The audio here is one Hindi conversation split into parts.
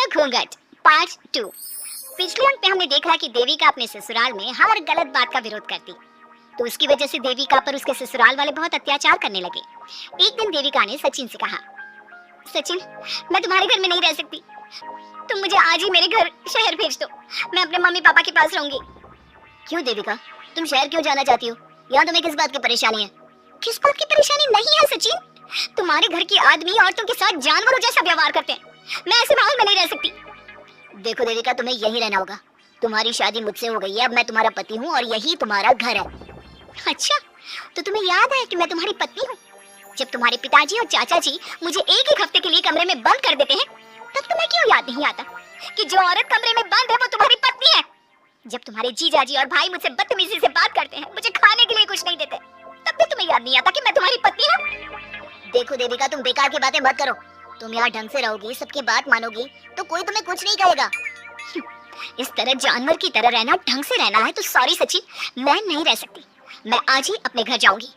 घूंघट पार्ट 2। पिछले अंक में हमने देखा कि देविका अपने ससुराल में हर गलत बात का विरोध करती, तो उसकी वजह से देविका पर उसके ससुराल वाले बहुत अत्याचार करने लगे। एक दिन देविका ने सचिन से कहा, सचिन, मैं तुम्हारे घर में नहीं रह सकती, तुम मुझे आज ही मेरे घर शहर भेज दो, मैं अपने मम्मी पापा के पास रहूंगी। क्यों देविका, तुम शहर क्यों जाना चाहती हो? यहाँ तुम्हें किस बात की परेशानी है? किस बात की परेशानी नहीं है सचिन, तुम्हारे घर के आदमी औरतों के साथ जानवरों जैसा व्यवहार करते हैं, मैं ऐसे माहौल में नहीं रह सकती। देखो देविका, तुम्हें यहीं रहना होगा, तुम्हारी शादी मुझसे हो गई है, अब मैं तुम्हारा पति हूँ और यही तुम्हारा घर है। अच्छा, तो तुम्हें याद है कि मैं तुम्हारी पत्नी हूँ? जब तुम्हारे पिताजी और चाचा जी मुझे एक हफ्ते के लिए कमरे में बंद कर देते हैं, तब तुम्हें क्यों याद नहीं आता कि जो औरत कमरे में बंद है वो तुम्हारी पत्नी है? जब तुम्हारे जीजाजी और भाई मुझसे बदतमीजी से बात करते हैं, मुझे खाने के लिए कुछ नहीं देते, तब भी तुम्हें याद नहीं आता कि मैं तुम्हारी पत्नी हूँ? देखो देविका, तुम बेकार की बातें मत करो, तुम यहाँ ढंग से रहोगी, सबकी बात मानोगी तो कोई तुम्हें कुछ नहीं कहेगा। इस तरह जानवर की तरह रहना, ढंग से रहना है तो सॉरी सचिन, मैं नहीं रह सकती, मैं आज ही अपने घर जाऊंगी।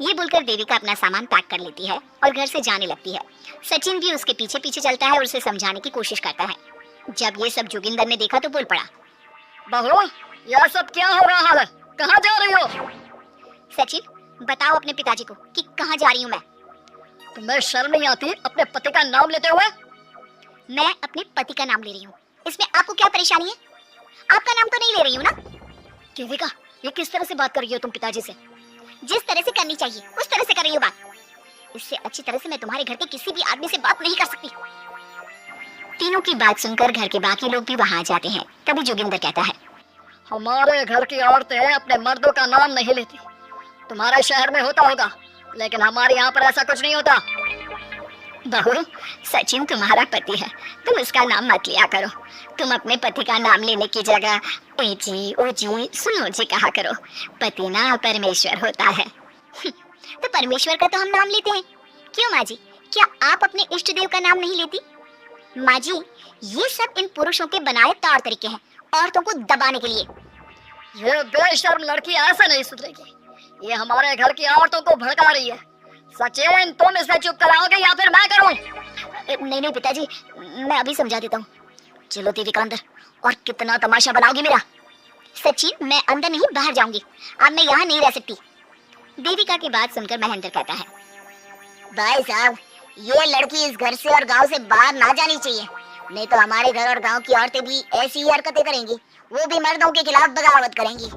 ये बोलकर देविका अपना सामान पैक कर लेती है और घर से जाने लगती है। सचिन भी उसके पीछे पीछे चलता है और उसे समझाने की कोशिश करता है। जब ये सब जोगिंदर ने देखा तो बोल पड़ा, बहू, यह सब क्या हो रहा है? कहाँ जा रही हो? सचिन, बताओ अपने पिताजी को कि कहाँ जा रही हूँ मैं। तुम्हें शर्म नहीं आती अपने पति का नाम लेते हुए? मैं अपने पति का नाम ले रही हूँ, इसमें आपको क्या परेशानी है? आपका नाम तो नहीं ले रही हूँ ना? देविका, ये किस तरह से बात कर रही हो तुम पिताजी से? जिस तरह से करनी चाहिए उस तरह से कर रही हूँ बात। इससे अच्छी तरह से मैं तुम्हारे घर के किसी भी आदमी से बात नहीं कर सकती। तीनों की बात सुनकर घर के बाकी लोग भी वहाँ जाते हैं। तभी जोगिंदर कहता है, हमारे घर की औरतें अपने मर्दों का नाम नहीं लेती। तुम्हारे शहर में होता होगा, लेकिन हमारे यहाँ पर ऐसा कुछ नहीं होता। बहू, सचिन तुम्हारा पति है, तुम उसका नाम मत लिया करो। तुम अपने पति का नाम लेने की जगह ए जी, ओ जी, सुनो जी कहा करो। पति ना परमेश्वर होता है। तो परमेश्वर का तो हम नाम लेते हैं। क्यों माँ जी, क्या आप अपने इष्ट देव का नाम नहीं लेती? माँ जी, ये सब इन पुरुषों के बनाए तौर तरीके हैं, औरतों को दबाने के लिए। ये बेशर्म लड़की ऐसे नहीं सुधरेगी, ये हमारे घर की औरतों को भड़का रही है। सचिन, तुम इसे चुप कराओगे या फिर मैं करूं? नहीं नहीं पिताजी, मैं अभी समझा देता हूँ। चलो देविका अंदर, और कितना तमाशा बनाओगी मेरा। सचिन, मैं अंदर नहीं बाहर जाऊंगी, अब मैं यहाँ नहीं रह सकती। देविका की बात सुनकर महेंद्र कहता है, भाई साहब, ये लड़की इस घर से और गांव से बाहर ना जानी चाहिए, नहीं तो हमारे घर और गांव की औरतें भी ऐसी ही हरकतें करेंगी, वो भी मर्दों के खिलाफ बगावत करेंगी।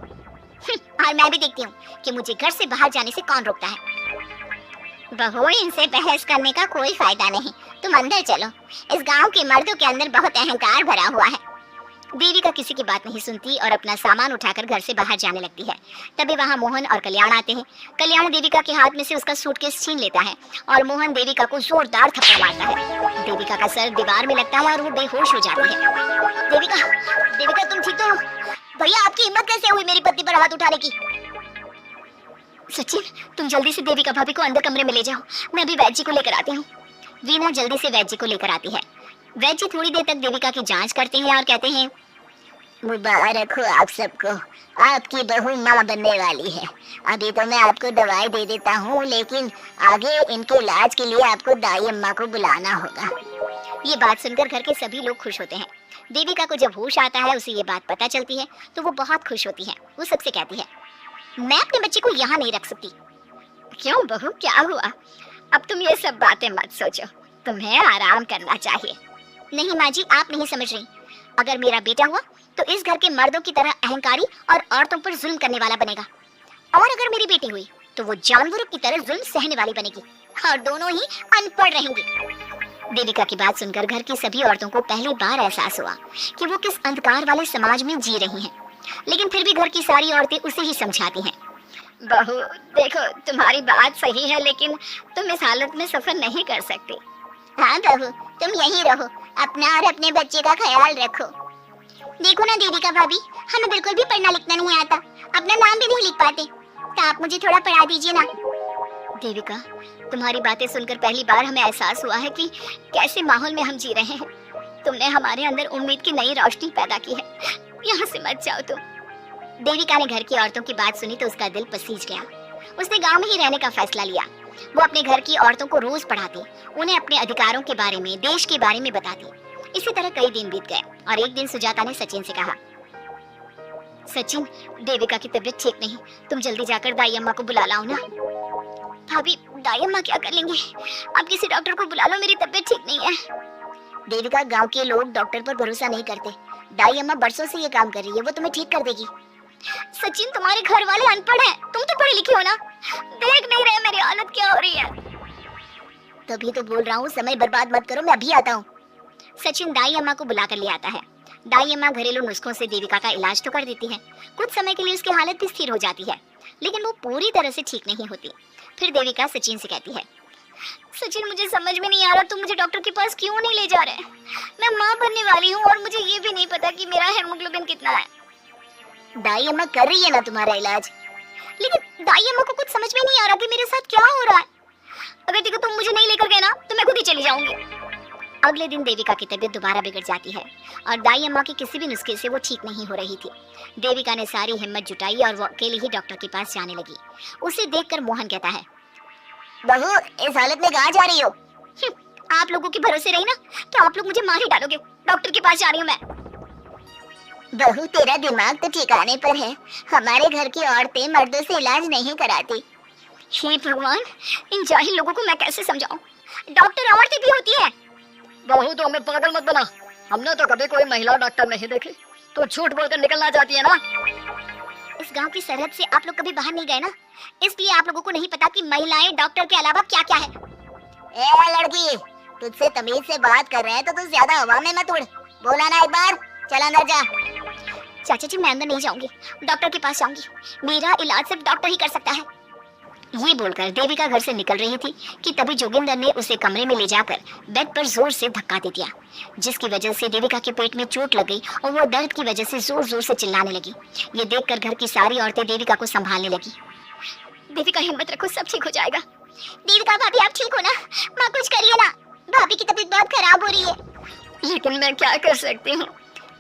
और मैं भी देखती हूँ कि मुझे घर से बाहर जाने से कौन रोकता है। बहू, इनसे बहस करने का कोई फायदा नहीं, तुम अंदर चलो, इस गांव के मर्दों के अंदर बहुत अहंकार भरा हुआ है। देविका किसी की बात नहीं सुनती और अपना सामान उठाकर घर से बाहर जाने लगती है। तभी वहाँ मोहन और कल्याण आते हैं। कल्याण देविका के हाथ में से उसका सूटकेस छीन लेता है और मोहन देविका को जोरदार थप्पड़ मारता है। देविका का सर दीवार में लगता है और वो बेहोश हो जाती है। देविका, देविका तुम ठीक तो हो? भैया, आपकी हिम्मत कैसे हुई मेरी पत्नी पर हाथ उठाने की? सचिन, तुम जल्दी से देविका भाभी को अंदर कमरे में ले जाओ, मैं अभी वैद्य जी को लेकर आती हूँ। वीना जल्दी से वैद्य जी को लेकर आती है। वैद्य जी थोड़ी देर तक देविका की जांच करते हैं और कहते हैं, मुबारक हो आप सबको, आपकी बहू माँ बनने वाली है। अभी तो मैं आपको दवाई दे देता हूँ, लेकिन आगे इनके इलाज के लिए आपको दाई अम्मा को बुलाना होगा। ये बात सुनकर घर के सभी लोग खुश होते हैं। देविका को जब होश आता है, उसे ये बात पता चलती है तो वो बहुत खुश होती है। वो सबसे कहती है, मैं अपने बच्चे को यहाँ नहीं रख सकती। क्यों बहू, क्या हुआ? अब तुम ये सब बातें मत सोचो, तुम्हें आराम करना चाहिए। नहीं माँ जी, आप नहीं समझ रही, अगर मेरा बेटा हुआ तो इस घर के मर्दों की तरह अहंकारी और औरतों पर जुल्म करने वाला बनेगा, और अगर मेरी बेटी हुई तो वो जानवरों की तरह जुल्म सहने वाली बनेगी, और दोनों ही अनपढ़ रहेंगी। देविका की बात सुनकर घर की सभी औरतों को पहली बार एहसास हुआ कि वो किस अंधकार वाले समाज में जी रही हैं, लेकिन फिर भी घर की सारी औरतें उसे ही समझाती हैं। बहू देखो, तुम्हारी बात सही है, लेकिन तुम इस हालत में सफर नहीं कर सकती। हाँ बहू, तुम यहीं रहो, अपना और अपने बच्चे का ख्याल रखो। देखो ना देविका भाभी, हमें बिल्कुल भी पढ़ना लिखना नहीं आता, अपना नाम भी नहीं लिख पाते, तो आप मुझे थोड़ा पढ़ा दीजिए ना। देविका, तुम्हारी बातें सुनकर पहली बार हमें एहसास हुआ है कि कैसे माहौल में हम जी रहे हैं। तुमने हमारे अंदर उम्मीद की नई रोशनी पैदा की है, यहाँ से मत जाओ तुम। देविका ने घर की औरतों की बात सुनी तो उसका दिल पसीज गया। उसने गांव में ही रहने का फैसला लिया। वो अपने घर की औरतों को रोज पढ़ाती, उन्हें अपने अधिकारों के बारे में, देश के बारे में बताती। इसी तरह कई दिन बीत गए और एक दिन सुजाता ने सचिन से कहा, सचिन, देविका की तबीयत ठीक नहीं, तुम जल्दी जाकर दाई अम्मा को बुला लाओ ना। भाभी, दाई अम्मा क्या कर लेंगे? आप किसी डॉक्टर को बुला लो, मेरी तबीयत ठीक नहीं है। देविका, गांव के लोग डॉक्टर पर भरोसा नहीं करते। दाई अम्मा बरसों से ये काम कर रही है, वो तुम्हें ठीक कर देगी। सचिन, तुम्हारे घर वाले अनपढ़ हैं, तुम तो पढ़े लिखे हो ना, देख नहीं रहे मेरी हालत क्या हो रही है। तभी तो बोल रहा हूँ, समय बर्बाद मत करो, मैं अभी आता हूँ। सचिन दाई अम्मा को बुला कर ले आता है। दाई अम्मा घरेलू नुस्खों से देविका का इलाज तो कर देती है। कुछ समय के लिए उसकी हालत भी स्थिर हो जाती है, लेकिन वो पूरी तरह से ठीक नहीं होती। फिर देविका सचिन से कहती है, सचिन, मुझे समझ में नहीं आ रहा, तुम मुझे डॉक्टर के पास क्यों नहीं ले जा रहे? मैं माँ बनने वाली हूँ और मुझे ये भी नहीं पता कि मेरा हेमोग्लोबिन कितना है। दाई अम्मा कर रही है ना तुम्हारा इलाज, लेकिन दाई अम्मा को कुछ समझ में नहीं आ रहा कि मेरे साथ क्या हो रहा है। अगर देखो तुम मुझे नहीं लेकर गए ना तो मैं खुद ही चली जाऊंगी। अगले दिन देविका की तबीयत दोबारा बिगड़ जाती है और दाई अम्मा के किसी भी नुस्खे से वो ठीक नहीं हो रही थी। देविका ने सारी हिम्मत जुटाई और वो अकेले ही डॉक्टर के पास जाने लगी। उसे देखकर मोहन कहता है, बहू, इस हालत में कहाँ जा रही हो? आप लोगों के भरोसे रही ना तो आप लोग मुझे मार ही डालोगे। डॉक्टर के पास जा रही हूँ मैं। बहू, तेरा दिमाग तो ठिकाने पर है। हमारे घर की औरतें मर्दों से इलाज नहीं कराती। हे भगवान, इन जाहिल लोगों को मैं कैसे समझाऊं? डॉक्टर औरतें भी होती है। बहू, तो हमें पागल मत बना, हमने तो कभी कोई महिला डॉक्टर नहीं देखी, तो झूठ बोलकर निकलना चाहती है ना? इस गांव की सरहद से आप लोग कभी बाहर नहीं गए ना, इसलिए आप लोगों को नहीं पता कि महिलाएं डॉक्टर के अलावा क्या क्या है। ए लड़की, तुझसे तमीज से बात कर रहे हैं तो तू ज्यादा हवा में मत उड़। बोला ना एक बार, चल अंदर जा। चाचा जी, मैं अंदर नहीं जाऊंगी, डॉक्टर के पास जाऊंगी। मेरा इलाज सिर्फ डॉक्टर ही कर सकता है। ये बोलकर देविका घर से निकल रही थी कि तभी जोगिंदर ने उसे कमरे में ले जाकर बेड पर जोर से धक्का दे दिया, जिसकी वजह से देविका के पेट में चोट लग गई और वो दर्द की वजह से जोर जोर से चिल्लाने लगी। ये देखकर घर की सारी औरतें देविका को संभालने लगी। देविका, हिम्मत रखो, सब ठीक हो जाएगा। देविका भाभी, आप ठीक हो ना? माँ, कुछ करिए ना, भाभी की तबीयत बहुत खराब हो रही है। लेकिन मैं क्या कर सकती हूँ?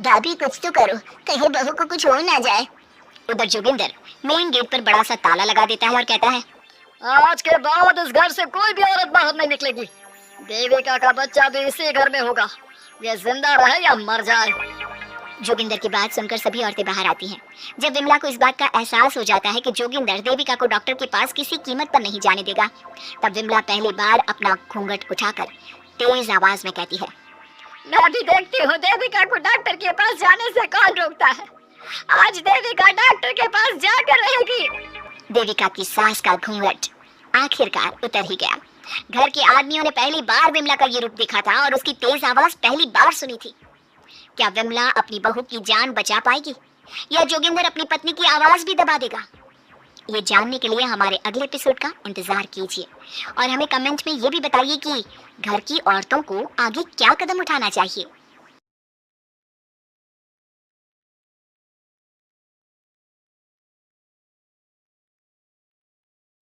भाभी, कुछ तो करो, कहीं बहू को कुछ हो ना जाए। उधर जोगिंदर मेन गेट पर बड़ा सा ताला लगा देता है और कहता है, आज के बाद इस घर से कोई भी औरत बाहर नहीं निकलेगी। देविका का बच्चा भी इसी घर में होगा, ये जिंदा रहे या मर जाए। जोगिंदर की बात सुनकर सभी औरतें बाहर आती हैं। जब विमला को इस बात का एहसास हो जाता है कि जोगिंदर देविका को डॉक्टर के पास किसी कीमत पर नहीं जाने देगा, तब विमला पहली बार अपना घूंघट उठाकर तेज आवाज में कहती है, मैं भी देखती हूँ देविका को डॉक्टर के पास जाने से कौन रोकता है। आज देविका डॉक्टर के पास जाकर रहेगी। देविका की सांस का घूंघट आखिरकार उतर ही गया। घर के आदमियों ने पहली बार विमला का ये रूप देखा था और उसकी तेज आवाज पहली बार सुनी थी। क्या विमला अपनी बहू की जान बचा पाएगी या जोगिंदर अपनी पत्नी की आवाज भी दबा देगा? ये जानने के लिए हमारे अगले एपिसोड का इंतजार कीजिए और हमें कमेंट में ये भी बताइए कि घर की औरतों को आगे क्या कदम उठाना चाहिए।